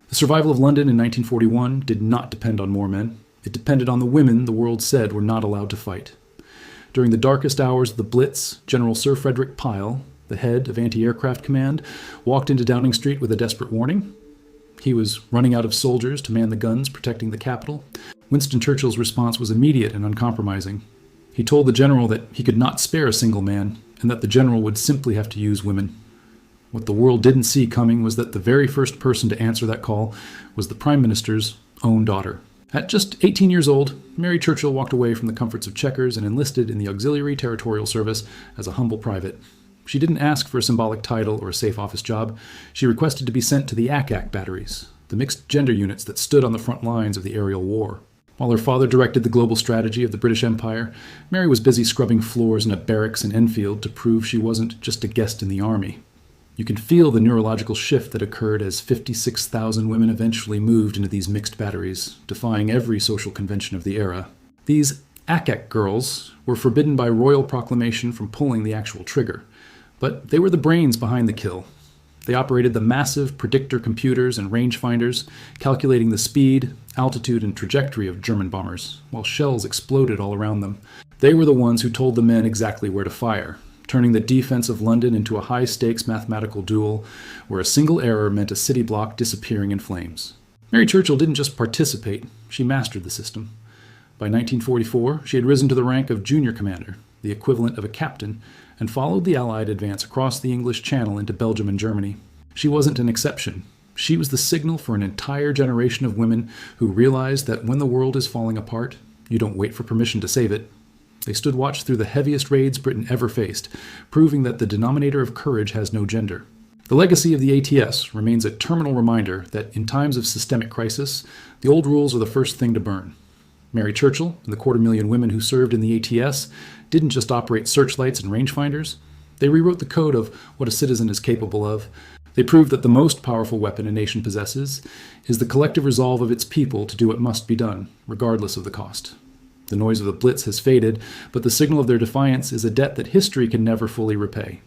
The survival of London in 1941 did not depend on more men. It depended on the women the world said were not allowed to fight. During the darkest hours of the Blitz, General Sir Frederick Pyle, the head of Anti-Aircraft Command, walked into Downing Street with a desperate warning. He was running out of soldiers to man the guns protecting the capital. Winston Churchill's response was immediate and uncompromising. He told the general that he could not spare a single man, and that the general would simply have to use women. What the world didn't see coming was that the very first person to answer that call was the Prime Minister's own daughter. At just 18 years old, Mary Churchill walked away from the comforts of Chequers and enlisted in the Auxiliary Territorial Service as a humble private. She didn't ask for a symbolic title or a safe office job. She requested to be sent to the ACK-ACK batteries, the mixed gender units that stood on the front lines of the aerial war. While her father directed the global strategy of the British Empire, Mary was busy scrubbing floors in a barracks in Enfield to prove she wasn't just a guest in the army. You can feel the neurological shift that occurred as 56,000 women eventually moved into these mixed batteries, defying every social convention of the era. These ACK-ACK girls were forbidden by royal proclamation from pulling the actual trigger, but they were the brains behind the kill. They operated the massive predictor computers and rangefinders, calculating the speed, altitude, and trajectory of German bombers, while shells exploded all around them. They were the ones who told the men exactly where to fire, turning the defense of London into a high-stakes mathematical duel where a single error meant a city block disappearing in flames. Mary Churchill didn't just participate, she mastered the system. By 1944, she had risen to the rank of junior commander, the equivalent of a captain, and followed the Allied advance across the English Channel into Belgium and Germany. She wasn't an exception. She was the signal for an entire generation of women who realized that when the world is falling apart, you don't wait for permission to save it. They stood watch through the heaviest raids Britain ever faced, proving that the denominator of courage has no gender. The legacy of the ATS remains a terminal reminder that in times of systemic crisis, the old rules are the first thing to burn. Mary Churchill and the 250,000 women who served in the ATS didn't just operate searchlights and rangefinders. They rewrote the code of what a citizen is capable of. They proved that the most powerful weapon a nation possesses is the collective resolve of its people to do what must be done, regardless of the cost. The noise of the Blitz has faded, but the signal of their defiance is a debt that history can never fully repay.